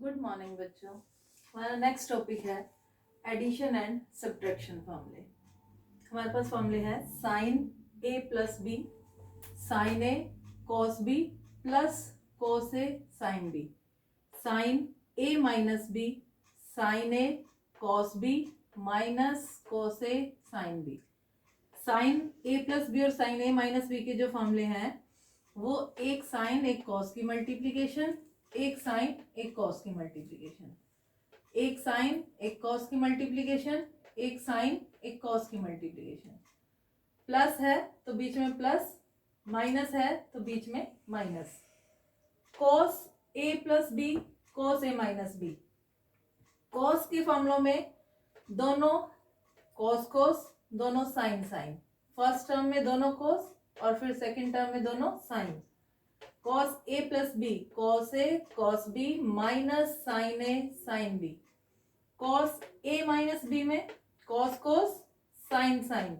Good morning बच्चों। हमारा next topic है एडिशन एंड सब्ट्रैक्शन फॉर्मूले। हमारे पास फॉर्मूले है sine A plus B, sine A cos B plus cos A sine B, sine A minus B, sine A cos B minus cos A sine B. Sine A plus B और sine A minus B के जो फॉर्मूले हैं वो एक sign एक cos की multiplication, एक साइन एक कॉस की मल्टीप्लीकेशन, एक साइन एक कॉस की मल्टीप्लीकेशन, एक साइन एक कॉस की मल्टीप्लीकेशन। प्लस है तो बीच में प्लस, माइनस है तो बीच में minus. Cos A plus B, cos A minus B. Cos के फॉर्मूलों में दोनों कॉस कॉस, दोनों साइन साइन। फर्स्ट टर्म में दोनों कॉस और फिर सेकंड टर्म में दोनों sine. Cos A plus B, cos A cos B minus sine A sine B. Cos A minus B में cos cos sine sine.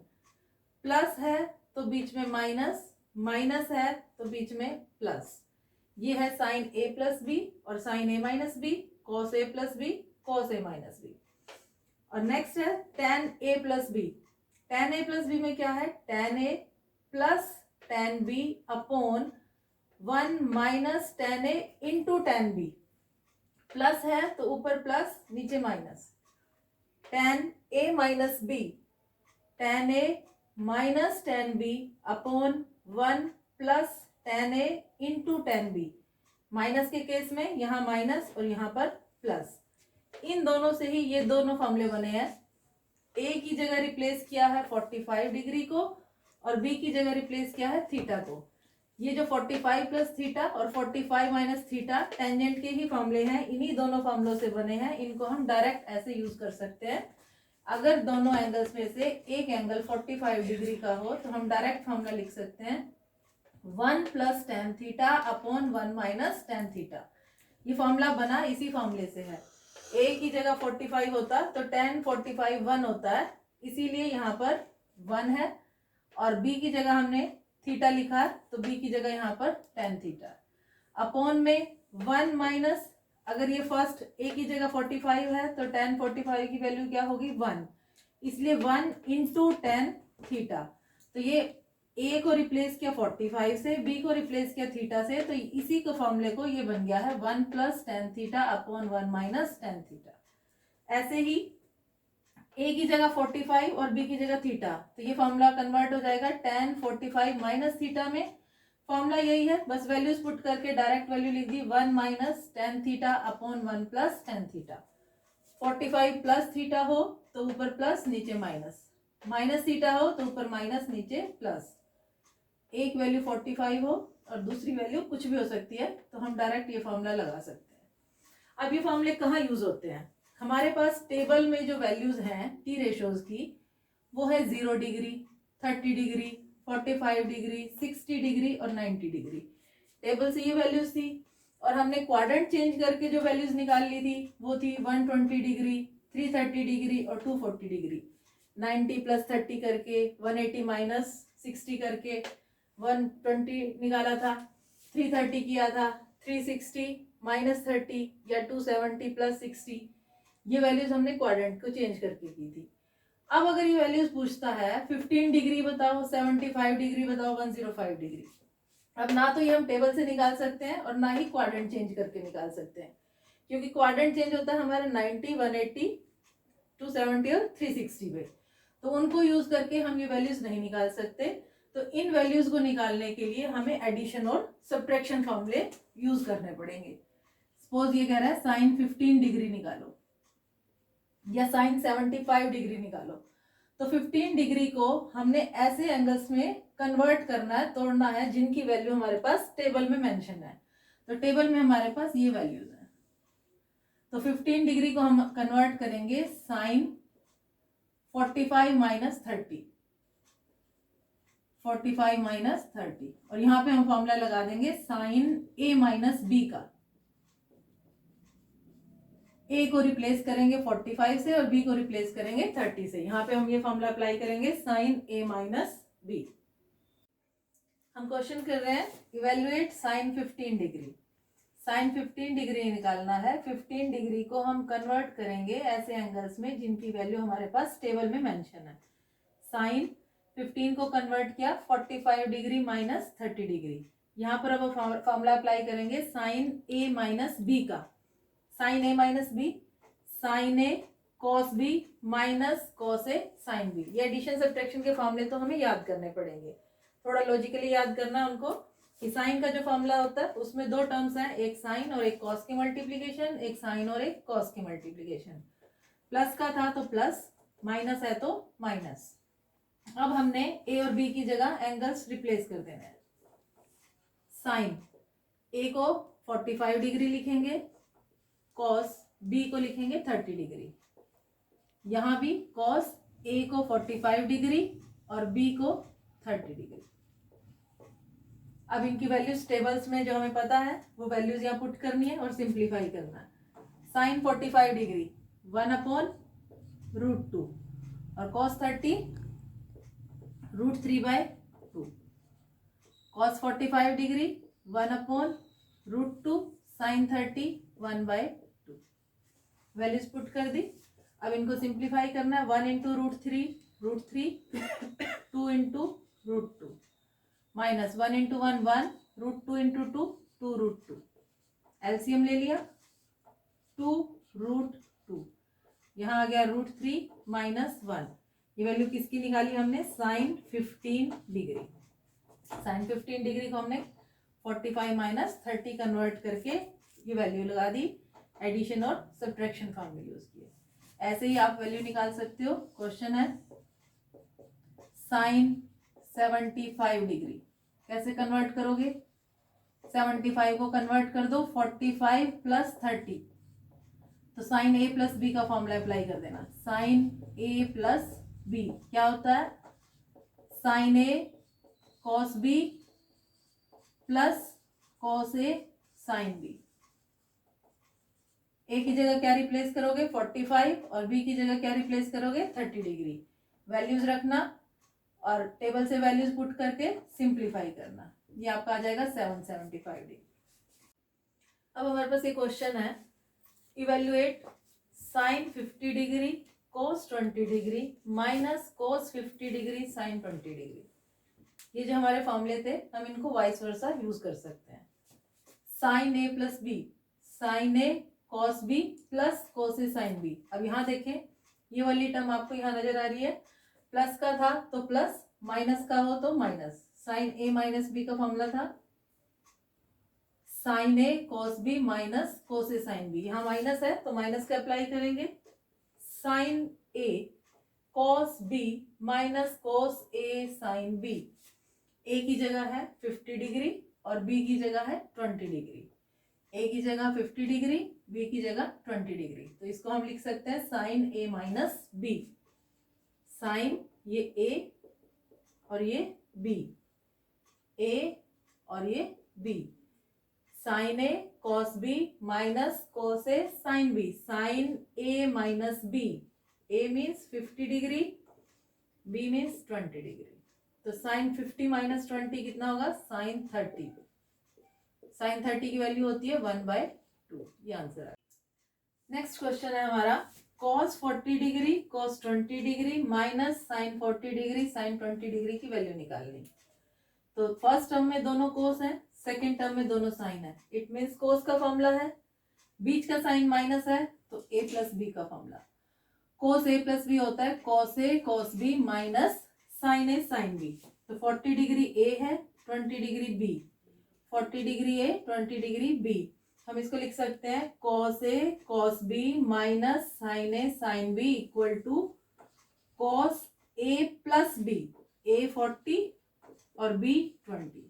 Plus है तो बीच में माइनस, माइनस है तो बीच में प्लस। ये है साइन ए प्लस बी और sine A minus B, cos A plus B, cos A minus B. और नेक्स्ट है ten A plus B. Ten A plus B में क्या है? Ten A plus ten B upon 1 minus ten A into ten B. Plus है तो ऊपर plus नीचे minus. Ten A minus B, ten A minus ten B upon 1 plus ten A into ten B. Minus के case में यहाँ minus और यहाँ पर प्लस। इन दोनों से ही ये दोनों फॉर्मूले बने हैं। ए की जगह रिप्लेस किया है 45 डिग्री को और बी की जगह रिप्लेस किया है थीटा को। ये जो 45 प्लस थीटा और 45 माइनस थीटा टेंजेंट के ही फॉर्मूले हैं, इन्हीं दोनों फॉर्मूलों से बने हैं। इनको हम डायरेक्ट ऐसे यूज कर सकते हैं। अगर दोनों एंगल्स में से एक एंगल 45 डिग्री का हो तो हम डायरेक्ट फॉर्मूला लिख सकते हैं 1 plus tan theta upon 1 minus tan theta. ये फॉर्मूला बना इसी फॉर्मूले से है। ए की जगह 45 होता तो टेन 45 1 होता है, इसीलिए यहाँ पर 1 है। और बी की जगह हमने थीटा लिखा है तो बी की जगह यहाँ पर टेन थीटा। अपॉन में 1 माइनस, अगर ये फर्स्ट ए की जगह 45 है तो टेन 45 की वैल्यू क्या होगी? 1, इसलिए 1 इंटू टेन थीटा। तो ये ए को रिप्लेस किया 45 से, बी को रिप्लेस किया थीटा से, तो इसी के फॉर्मूले को ये बन गया है 1 plus tan theta upon 1 minus tan theta. ऐसे ही ए की जगह 45 और बी की जगह थीटा, तो ये फॉर्मूला कन्वर्ट हो जाएगा टेन 45 माइनस थीटा में। फॉर्मूला यही है, बस वैल्यूज पुट करके डायरेक्ट वैल्यू लिख दी 1 minus tan theta upon 1 plus tan theta. 45 plus theta हो तो ऊपर प्लस नीचे माइनस, माइनस थीटा हो तो ऊपर माइनस नीचे प्लस। एक वैल्यू 45 हो और दूसरी वैल्यू कुछ भी हो सकती है, तो हम डायरेक्ट ये फॉर्मूला लगा सकते हैं। अब ये फॉर्मूले कहाँ यूज होते हैं? हमारे पास टेबल में जो वैल्यूज हैं टी रेशोज की, वो है 0 डिग्री, 30 डिग्री, 45 डिग्री, 60 डिग्री और 90 डिग्री। टेबल से ये वैल्यूज थी और हमने क्वाड्रेंट चेंज करके जो वैल्यूज निकाल ली थी वो थी 120 डिग्री, 330 डिग्री और 240 डिग्री। 90 प्लस 30 करके 180 माइनस 60 करके 120 निकाला था, 330 किया था, 360 माइनस 30 या 270 प्लस 60। ये वैल्यूज हमने क्वाड्रेंट को चेंज करके की थी। अब अगर ये वैल्यूज पूछता है 15 डिग्री बताओ, 75 डिग्री बताओ, 105 डिग्री, अब ना तो ये हम टेबल से निकाल सकते हैं और ना ही क्वाड्रेंट चेंज करके निकाल सकते हैं, क्योंकि क्वाड्रेंट चेंज होता है हमारे 90, 180, 270 और 360 पे। तो उनको यूज करके हम ये वैल्यूज नहीं निकाल सकते। तो इन वैल्यूज को निकालने के लिए हमें एडिशन और सब्ट्रैक्शन फॉर्मूले यूज करने पड़ेंगे। सपोज ये कह रहा है साइन 15 डिग्री निकालो या साइन 75 डिग्री निकालो, तो 15 डिग्री को हमने ऐसे एंगल्स में कन्वर्ट करना है, तोड़ना है, जिनकी वैल्यू हमारे पास टेबल में मेंशन है। तो टेबल में हमारे पास ये वैल्यूज हैं। तो 15 डिग्री को हम कन्वर्ट करेंगे साइन 45 माइनस 30, 45 माइनस 30, और यहाँ पे हम फॉर्मूला लगा देंगे साइन ए माइनस बी का। ए को रिप्लेस करेंगे 45 से और बी को रिप्लेस करेंगे 30 से। यहाँ पे हम ये फॉर्मूला अप्लाई करेंगे साइन ए माइनस बी। हम क्वेश्चन कर रहे हैं evaluate sine 15 degree. Sine 15 degree निकालना है। 15 डिग्री को हम कन्वर्ट करेंगे ऐसे एंगल्स में जिनकी वैल्यू हमारे पास टेबल में मेंशन है। साइन 15 को कन्वर्ट किया 45 डिग्री माइनस 30 डिग्री। यहाँ पर अब फॉर्मूला अप्लाई करेंगे साइन ए माइनस बी का। Sign A minus B, sine A cos B minus cos A sine B. ये एडिशन सब्ट्रैक्शन के फॉर्मूले तो हमें याद करने पड़ेंगे, थोड़ा लॉजिकली याद करना उनको कि साइन का जो फॉर्मूला होता है उसमें दो टर्म्स हैं, एक साइन और एक कॉस की मल्टीप्लीकेशन, एक साइन और एक कॉस की मल्टीप्लीकेशन। प्लस का था तो प्लस, माइनस है तो माइनस। अब हमने ए और बी की जगह एंगल्स रिप्लेस कर देने हैं। साइन ए को 45 डिग्री लिखेंगे, कॉस बी को लिखेंगे 30 डिग्री। यहां भी कॉस ए को 45 डिग्री और बी को 30 डिग्री। अब इनकी वैल्यूज टेबल्स में जो हमें पता है वो वैल्यूज यहाँ पुट करनी है और सिंप्लीफाई करना है। साइन 45 डिग्री 1/√2 और cos 30 √3/2। Cos 45 degree 1/√2 sine 30 1/2। Values put कर दी। अब इनको सिंप्लीफाई करना है। 1 into √3 √3, 2 into √2 minus 1 into 1 1, √2 into 2 2√2। LCM ले लिया 2√2। यहाँ आ गया √3 माइनस 1। ये वैल्यू किसकी निकाली हमने? Sign 15 degree. साइन 15 डिग्री को हमने 45 माइनस 30 कन्वर्ट करके ये वैल्यू लगा दी, एडिशन और सब्ट्रैक्शन फॉर्म में यूज किए। ऐसे ही आप वैल्यू निकाल सकते हो। क्वेश्चन है साइन 75 डिग्री कैसे कन्वर्ट करोगे? 75 को कन्वर्ट कर दो 45 प्लस 30, तो साइन ए प्लस बी का फॉर्मूला अप्लाई कर देना। साइन ए प्लस बी क्या होता है? Sine A cos B plus cos A sine B. ए की जगह क्या रिप्लेस करोगे? 45 और बी की जगह क्या रिप्लेस करोगे? 30 डिग्री। वैल्यूज रखना और टेबल से वैल्यूज पुट करके सिंप्लीफाई करना। ये आपका आ जाएगा 775 डिग्री। अब हमारे पास एक क्वेश्चन है, evaluate sine 50 degree cos 20 degree minus cos 50 degree sine 20 degree. ये जो हमारे फॉर्मूले थे हम इनको वाइस वर्सा यूज कर सकते हैं। Sine A plus B, sine A cos B plus cos A sine B. अब यहाँ देखें ये वाली टर्म आपको यहाँ नजर आ रही है, प्लस का था तो प्लस, माइनस का हो तो minus. Sine A minus B का फॉर्मूला था sign A cos B minus cos A sine B. यहाँ माइनस है तो माइनस का अप्लाई करेंगे। Sine A cos B minus cos A sine B. ए की जगह है 50 डिग्री और बी की जगह है 20 डिग्री। ए की जगह 50 डिग्री, बी की जगह 20 डिग्री। तो इसको हम लिख सकते हैं sine A minus B. Sine ये ए और ये बी, ए और ये B. Sine A cos B minus cos A sine B. Sine A minus B, A means 50 degree, B means 20 degree. तो साइन 50 माइनस 20 कितना होगा? साइन 30। साइन 30 की value होती है 1/2। ये आंसर है। नेक्स्ट क्वेश्चन है हमारा cos 40 degree cos 20 degree minus sine 40 degree sine 20 degree की वैल्यू निकालनी। तो फर्स्ट टर्म में दोनों कोस हैं, सेकेंड टर्म में दोनों साइन है। इट मीन्स कोस का फॉर्मूला है, बीच का साइन माइनस है तो a प्लस बी का formula. Cos a plus B होता है cos a cos b minus sine a sine b। तो 40 डिग्री a है, 20 degree b। 40 degree a 20 degree b। हम इसको लिख सकते हैं cos a cos b minus sine a sine b equal to cos a plus b। a 40 और b 20।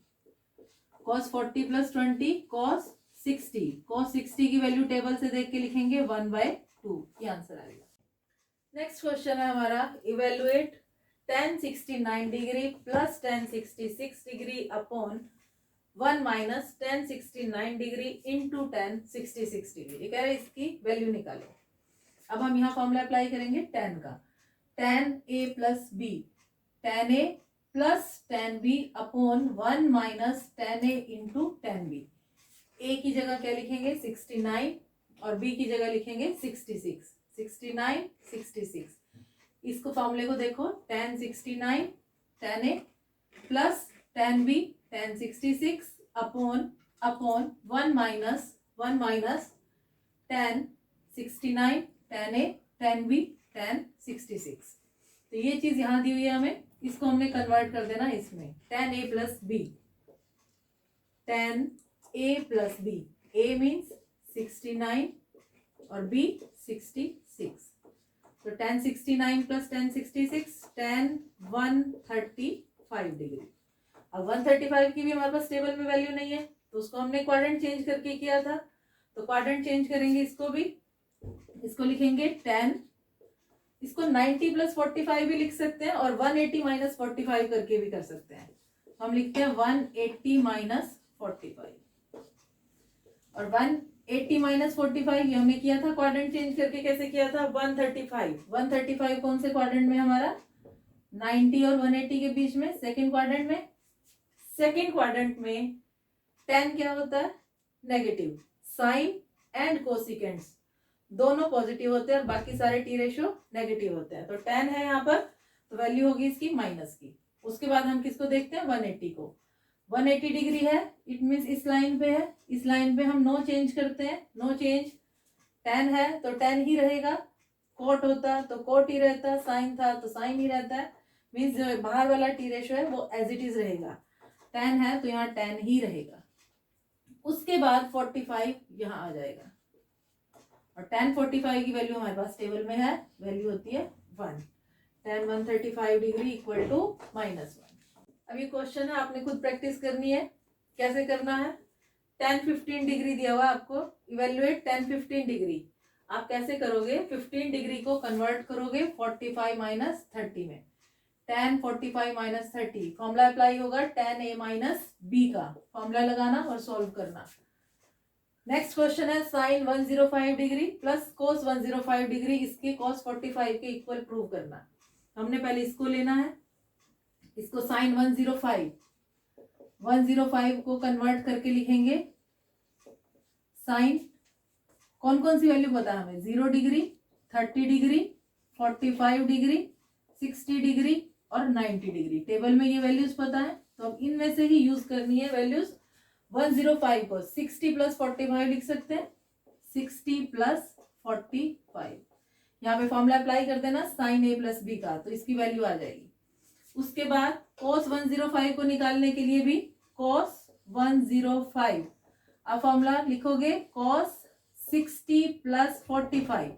cos 40 plus 20 cos 60। cos 60 की value table से देख के लिखेंगे 1/2। ये आंसर आएगा। नेक्स्ट क्वेश्चन है हमारा evaluate tan 69 degree plus tan 66 degree upon 1 minus tan 69 degree into tan 66 degree. कह रहे हैं इसकी वैल्यू निकालो। अब हम यहाँ फॉर्मूला अप्लाई करेंगे tan का। tan a plus B, tan a plus tan b upon 1 minus tan a into tan b। A की जगह क्या लिखेंगे 69 और बी की जगह लिखेंगे 66, 69 66। इसको फॉर्मूले को देखो, tan 69 tan A plus tan B tan 66 अपॉन 1 minus tan 69 tan A tan B tan 66। तो ये चीज यहाँ दी हुई है हमें, इसको हमने कन्वर्ट कर देना इसमें, tan A plus B, tan A plus B, A means 69 और बी 66, तो tan 69 plus tan 66 tan 135 degree. अब 135 की भी हमारे पास टेबल में वैल्यू नहीं है, तो उसको हमने क्वाड्रेंट चेंज करके किया था, तो क्वाड्रेंट चेंज करेंगे इसको भी, इसको लिखेंगे tan, इसको 90 प्लस 45 भी लिख सकते हैं और 180 माइनस 45 करके भी कर सकते हैं। हम लिखते हैं 180 माइनस 45 और 180 माइनस 45 ये हमने किया था क्वाड्रेंट चेंज करके, कैसे किया था 135 कौन से क्वाड्रेंट में हमारा 90 और 180 के बीच में, सेकंड क्वाड्रेंट में। सेकंड क्वाड्रेंट में tan क्या होता है नेगेटिव, साइन एंड कोसिकेंट्स दोनों पॉजिटिव होते हैं और बाकी सारे टी रेशियो नेगेटिव होते हैं, तो tan है यहाँ पर, तो वैल्यू होगी इसकी माइनस की। उसके बाद हम किसको देखते हैं 180 को, 180 डिग्री है, इट मीन्स इस लाइन पे है, इस लाइन पे हम नो चेंज करते हैं, नो चेंज, tan है तो tan ही रहेगा, कोट होता तो कोट ही रहता, साइन था तो साइन ही रहता है, मीन्स जो बाहर वाला टी रेशियो है वो एज इट इज रहेगा, tan है तो यहाँ tan ही रहेगा। उसके बाद 45 यहाँ आ जाएगा और tan 45 की वैल्यू हमारे पास टेबल में है, वैल्यू होती है 1, tan 135 डिग्री इक्वल टू -1। अब ये क्वेश्चन है, आपने खुद प्रैक्टिस करनी है, कैसे करना है। tan 15 डिग्री दिया हुआ आपको, इवेल्युएट tan 15 डिग्री, आप कैसे करोगे 15 डिग्री को कन्वर्ट करोगे 45 माइनस 30 में, tan 45 माइनस 30 फॉर्मूला अप्लाई होगा tan a माइनस बी का, फॉर्मूला लगाना और सॉल्व करना। नेक्स्ट क्वेश्चन है sine 105 degree plus cos 105 degree, इसके कॉस 45 के इक्वल प्रूव करना। हमने पहले इसको लेना है, इसको साइन 105 को कन्वर्ट करके लिखेंगे, साइन कौन कौन सी वैल्यू पता है हमें, 0 डिग्री 30 डिग्री 45 डिग्री 60 डिग्री और 90 डिग्री, टेबल में ये वैल्यूज पता है, तो अब इनमें से ही यूज करनी है वैल्यूज। 105 को 60 प्लस 45 लिख सकते हैं, 60 प्लस 45, यहाँ पे फॉर्मूला अप्लाई कर देना साइन ए प्लस बी का, तो इसकी वैल्यू आ जाएगी। उसके बाद cos 105 को निकालने के लिए भी cos 105, अब फॉर्मूला लिखोगे cos 60 plus 45,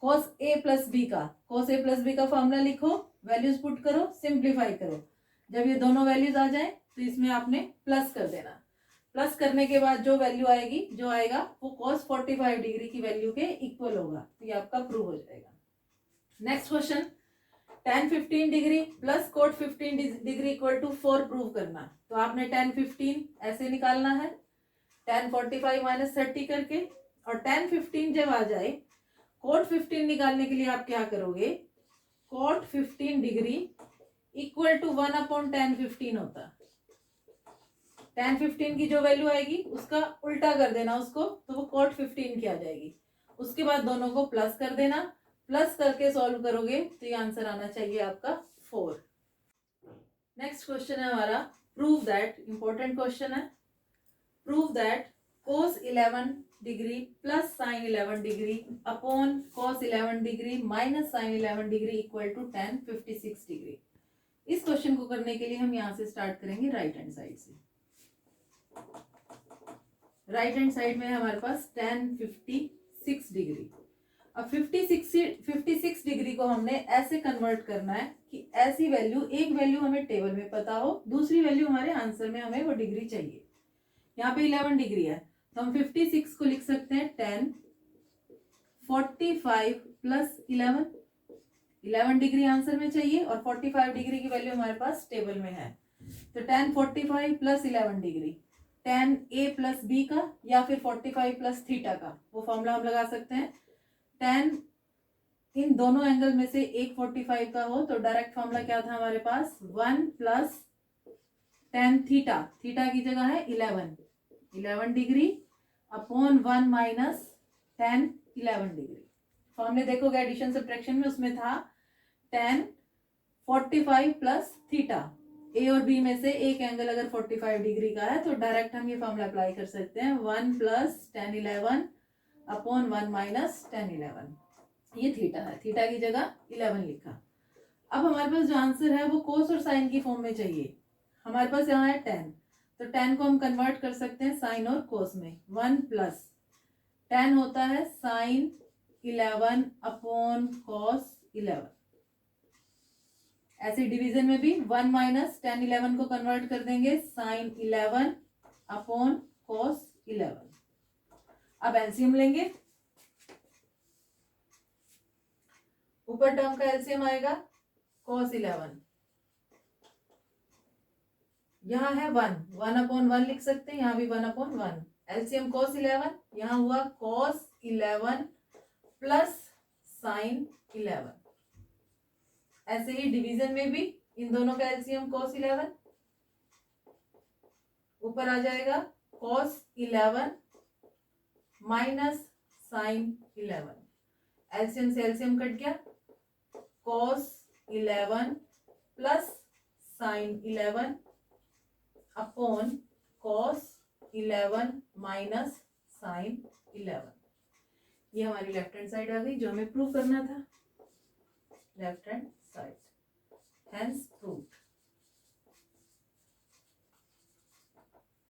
cos a plus B का, cos a प्लस बी का फॉर्मूला लिखो, वैल्यूज पुट करो, सिंप्लीफाई करो, जब ये दोनों वैल्यूज आ जाए तो इसमें आपने प्लस कर देना, प्लस करने के बाद जो वैल्यू आएगी, जो आएगा वो cos 45 डिग्री की वैल्यू के इक्वल होगा, तो ये आपका प्रूव हो जाएगा। Next question, tan 15 degree plus cot 15 degree equal to 4 prove करना, तो आपने tan 15 ऐसे निकालना है, tan 45 माइनस 30 करके, और tan 15 जब आ जाए कोट 15 निकालने के लिए आप क्या करोगे, cot 15 degree equal to 1 upon tan 15 होता, tan 15 की जो वैल्यू आएगी उसका उल्टा कर देना उसको, तो वो कोट 15 की आ जाएगी। उसके बाद दोनों को प्लस कर देना, प्लस करके सॉल्व करोगे तो ये आंसर आना चाहिए आपका 4। नेक्स्ट क्वेश्चन है हमारा, प्रूव दैट, इंपॉर्टेंट क्वेश्चन है, prove that cos 11 degree plus sin 11 degree upon cos 11 degree minus sin 11 degree equal to tan 56 degree. इस क्वेश्चन को करने के लिए हम यहाँ से स्टार्ट करेंगे राइट हैंड साइड से। राइट हैंड साइड में हमारे पास tan 56 डिग्री, अब 56 डिग्री को हमने ऐसे कन्वर्ट करना है कि ऐसी वैल्यू, एक वैल्यू हमें टेबल में पता हो, दूसरी वैल्यू हमारे आंसर में हमें वो डिग्री चाहिए। यहाँ पे 11 डिग्री है तो हम 56 को लिख सकते हैं tan 45 प्लस 11 डिग्री आंसर में चाहिए और 45 डिग्री की वैल्यू हमारे पास टेबल में है, तो tan 45 plus 11 degree tan a plus B का या फिर 45 प्लस थीटा का, वो फॉर्मूला हम लगा सकते हैं। tan इन दोनों एंगल में से एक 45 का हो तो डायरेक्ट फॉर्मूला क्या था हमारे पास, 1 प्लस tan थीटा, थीटा की जगह है 11, 11 डिग्री अपॉन 1 माइनस 10 11 डिग्री। फॉर्मूले देखोगे एडिशन सब्ट्रैक्शन में, उसमें था tan 45 प्लस थीटा। ए और बी में से एक एंगल अगर 45 डिग्री का है तो डायरेक्ट हम ये फॉर्मूला अप्लाई कर सकते हैं, 1 plus tan 11 upon 1 minus tan 11। ये थीटा है, थीटा की जगह 11 लिखा। अब हमारे पास जो आंसर है वो कोस और साइन की फॉर्म में चाहिए। हमारे पास यहाँ है tan, तो tan को हम कन्वर्ट कर सकते हैं साइन और कोस में। 1 प्लस tan होता है साइन 11 अपॉन कॉस 11। ऐसे डिवीजन में भी 1 माइनस tan 11 को कन्वर्ट कर देंगे साइन 11 अपॉन कॉस 11। अब एलसीएम लेंगे, ऊपर टर्म का एलसीएम आएगा cos 11, यहाँ है 1, 1 अपॉन 1 लिख सकते हैं, यहाँ भी 1 अपॉन 1। एलसीएम cos 11, यहाँ हुआ cos 11 प्लस साइन 11। ऐसे ही डिवीजन में भी इन दोनों का एलसीएम cos 11, ऊपर आ जाएगा cos 11 माइनस साइन 11। एलसीएम से एलसीएम कट गया, cos 11 plus sine 11 upon cos 11 minus sine 11। ये हमारी लेफ्ट हैंड साइड आ गई जो हमें प्रूव करना था, left hand side, hence proved.